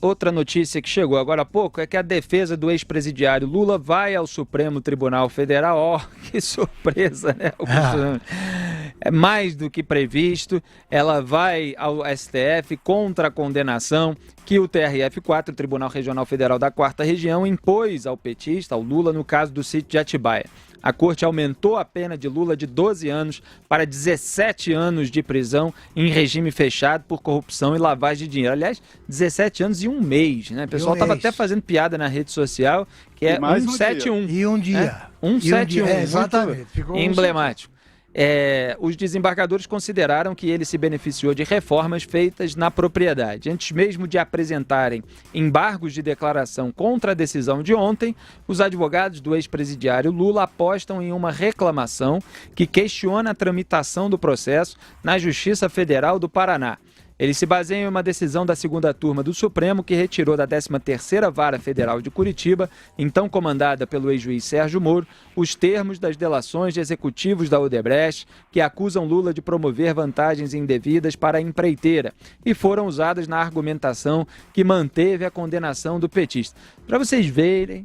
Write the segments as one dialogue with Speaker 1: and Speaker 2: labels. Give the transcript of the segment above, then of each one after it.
Speaker 1: Outra notícia que chegou agora há pouco é que a defesa do ex-presidiário Lula vai ao Supremo Tribunal Federal. Ó, que surpresa, né, Augusto? É mais do que previsto. Ela vai ao STF contra a condenação que o TRF4, o Tribunal Regional Federal da 4ª Região, impôs ao petista, ao Lula, no caso do sítio de Atibaia. A corte aumentou a pena de Lula de 12 anos para 17 anos de prisão em regime fechado por corrupção e lavagem de dinheiro. Aliás, 17 anos e um mês, né? O pessoal estava até fazendo piada na rede social, que é 171.
Speaker 2: E um dia.
Speaker 1: 171,
Speaker 2: exatamente. Ficou
Speaker 1: emblemático. Os desembargadores consideraram que ele se beneficiou de reformas feitas na propriedade. Antes mesmo de apresentarem embargos de declaração contra a decisão de ontem, os advogados do ex-presidiário Lula apostam em uma reclamação que questiona a tramitação do processo na Justiça Federal do Paraná. Eles se baseiam em uma decisão da segunda turma do Supremo que retirou da 13ª Vara Federal de Curitiba, então comandada pelo ex-juiz Sérgio Moro, os termos das delações de executivos da Odebrecht que acusam Lula de promover vantagens indevidas para a empreiteira e foram usadas na argumentação que manteve a condenação do petista. Para vocês verem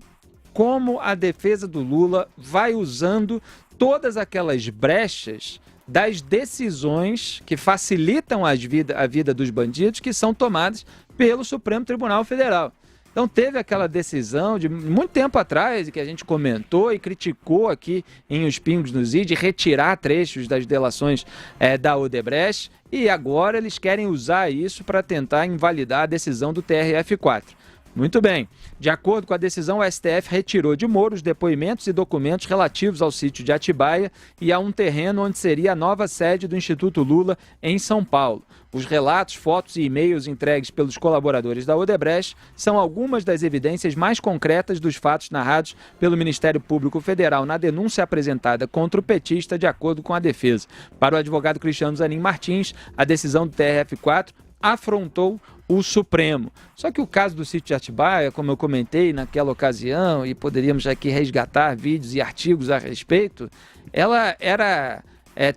Speaker 1: como a defesa do Lula vai usando todas aquelas brechas das decisões que facilitam a vida dos bandidos que são tomadas pelo Supremo Tribunal Federal. Então teve aquela decisão de muito tempo atrás, que a gente comentou e criticou aqui em Os Pingos nos Is, de retirar trechos das delações da Odebrecht, e agora eles querem usar isso para tentar invalidar a decisão do TRF4. Muito bem. De acordo com a decisão, o STF retirou de Moro os depoimentos e documentos relativos ao sítio de Atibaia e a um terreno onde seria a nova sede do Instituto Lula, em São Paulo. Os relatos, fotos e e-mails entregues pelos colaboradores da Odebrecht são algumas das evidências mais concretas dos fatos narrados pelo Ministério Público Federal na denúncia apresentada contra o petista, de acordo com a defesa. Para o advogado Cristiano Zanin Martins, a decisão do TRF4 afrontou o Supremo. Só que o caso do sítio de Atibaia, como eu comentei naquela ocasião, e poderíamos aqui resgatar vídeos e artigos a respeito, ela era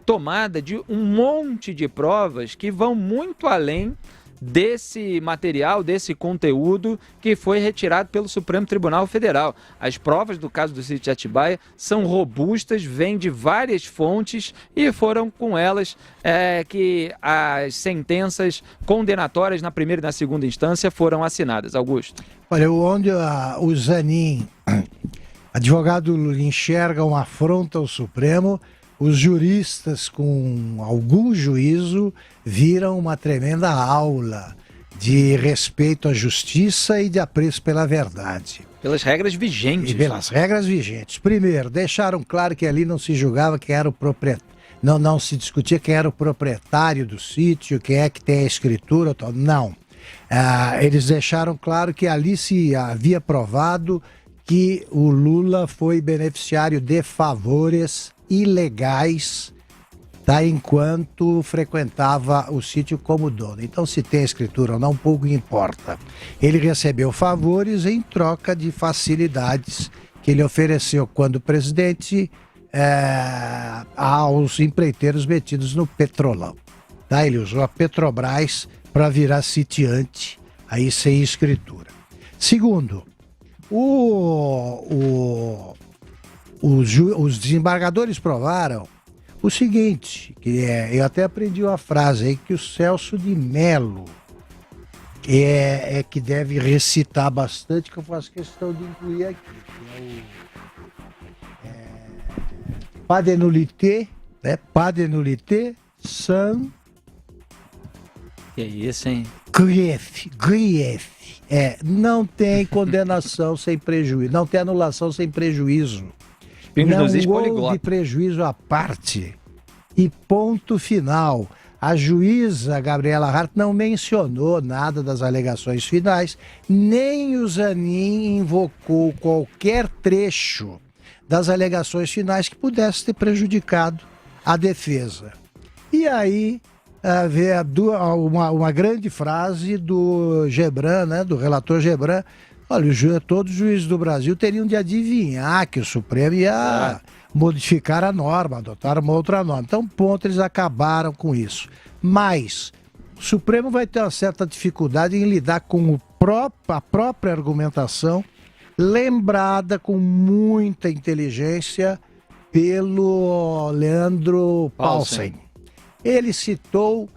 Speaker 1: tomada de um monte de provas que vão muito além desse material, desse conteúdo que foi retirado pelo Supremo Tribunal Federal. As provas do caso do sítio de Atibaia são robustas, vêm de várias fontes e foram com elas que as sentenças condenatórias na primeira e na segunda instância foram assinadas. Augusto.
Speaker 2: Olha, onde o Zanin, advogado Lula, enxerga uma afronta ao Supremo, os juristas com algum juízo viram uma tremenda aula de respeito à justiça e de apreço pela verdade.
Speaker 1: Pelas regras vigentes.
Speaker 2: E pelas regras vigentes. Primeiro, deixaram claro que ali não se julgava quem era o proprietário, não se discutia quem era o proprietário do sítio, quem é que tem a escritura, tal. Não. Eles deixaram claro que ali se havia provado que o Lula foi beneficiário de favores ilegais, tá, enquanto frequentava o sítio como dono. Então, se tem escritura ou não, pouco importa. Ele recebeu favores em troca de facilidades que ele ofereceu quando presidente aos empreiteiros metidos no Petrolão. Tá? Ele usou a Petrobras para virar sitiante, aí sem escritura. Segundo, os desembargadores provaram o seguinte, eu até aprendi uma frase aí que o Celso de Mello que deve recitar bastante, que eu faço questão de incluir aqui, que é o pas de nullité, pas de nullité sans
Speaker 1: que isso, hein?
Speaker 2: grief. Não tem condenação sem prejuízo, não tem anulação sem prejuízo. Não houve prejuízo à parte. E ponto final. A juíza Gabriela Hart não mencionou nada das alegações finais, nem o Zanin invocou qualquer trecho das alegações finais que pudesse ter prejudicado a defesa. E aí haver uma grande frase do Gebran, né, do relator Gebran. Olha, todos os juízes do Brasil teriam de adivinhar que o Supremo ia modificar a norma, adotar uma outra norma. Então, ponto, eles acabaram com isso. Mas o Supremo vai ter uma certa dificuldade em lidar com o a própria argumentação, lembrada com muita inteligência pelo Leandro Paulsen. Ele citou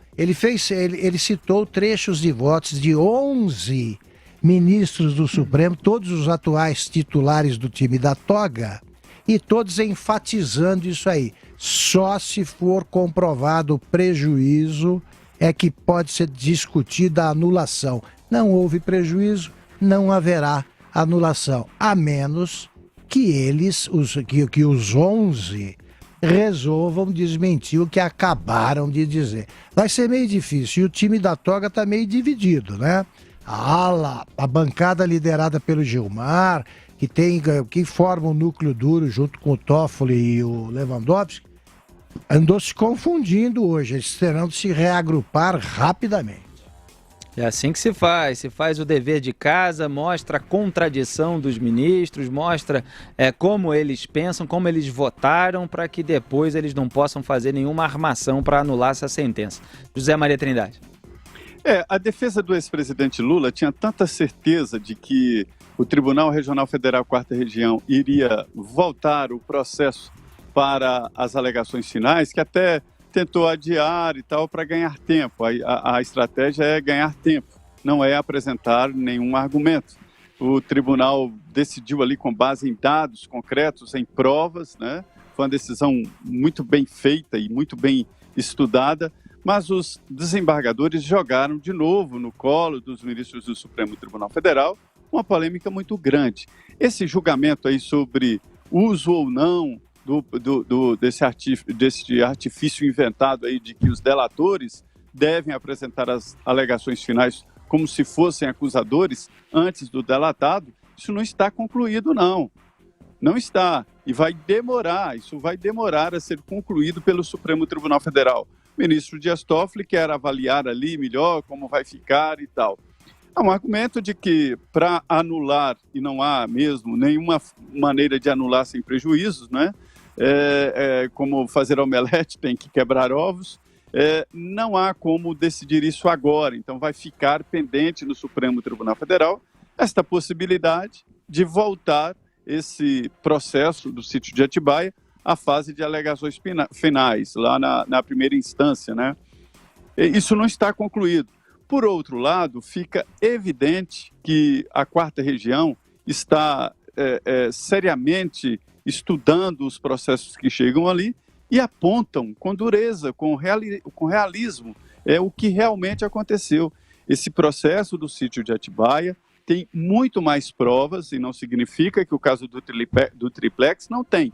Speaker 2: trechos de votos de 11 ministros do Supremo, todos os atuais titulares do time da toga, e todos enfatizando isso aí. Só se for comprovado o prejuízo é que pode ser discutida a anulação. Não houve prejuízo, não haverá anulação, a menos que que os 11 resolvam desmentir o que acabaram de dizer. Vai ser meio difícil, e o time da toga está meio dividido, né? A bancada liderada pelo Gilmar, que forma um núcleo duro junto com o Toffoli e o Lewandowski, andou se confundindo hoje. Eles terão de se reagrupar rapidamente.
Speaker 1: É assim que se faz o dever de casa, mostra a contradição dos ministros, mostra como eles pensam, como eles votaram, para que depois eles não possam fazer nenhuma armação para anular essa sentença. José Maria Trindade.
Speaker 3: A defesa do ex-presidente Lula tinha tanta certeza de que o Tribunal Regional Federal 4ª Região iria voltar o processo para as alegações finais, que até tentou adiar e tal para ganhar tempo. A estratégia é ganhar tempo, não é apresentar nenhum argumento. O tribunal decidiu ali com base em dados concretos, em provas, né? Foi uma decisão muito bem feita e muito bem estudada, mas os desembargadores jogaram de novo no colo dos ministros do Supremo Tribunal Federal uma polêmica muito grande. Esse julgamento aí sobre uso ou não desse artifício inventado aí de que os delatores devem apresentar as alegações finais como se fossem acusadores antes do delatado, isso não está concluído, não. Não está. E isso vai demorar a ser concluído pelo Supremo Tribunal Federal. O ministro Dias Toffoli quer avaliar ali melhor como vai ficar e tal. Há um argumento de que para anular, e não há mesmo nenhuma maneira de anular sem prejuízos, né? Como fazer omelete, tem que quebrar ovos, não há como decidir isso agora. Então vai ficar pendente no Supremo Tribunal Federal esta possibilidade de voltar esse processo do sítio de Atibaia à fase de alegações finais, lá na primeira instância, né? Isso não está concluído. Por outro lado, fica evidente que a 4ª Região está seriamente estudando os processos que chegam ali e apontam com dureza, com realismo, o que realmente aconteceu. Esse processo do sítio de Atibaia tem muito mais provas, e não significa que o caso do triplex não tem.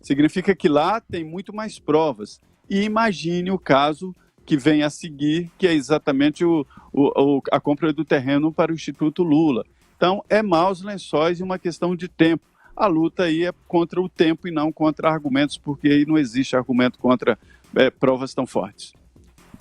Speaker 3: Significa que lá tem muito mais provas. E imagine o caso que vem a seguir, que é exatamente a compra do terreno para o Instituto Lula. Então, é maus lençóis e uma questão de tempo. A luta aí é contra o tempo e não contra argumentos, porque aí não existe argumento contra provas tão fortes.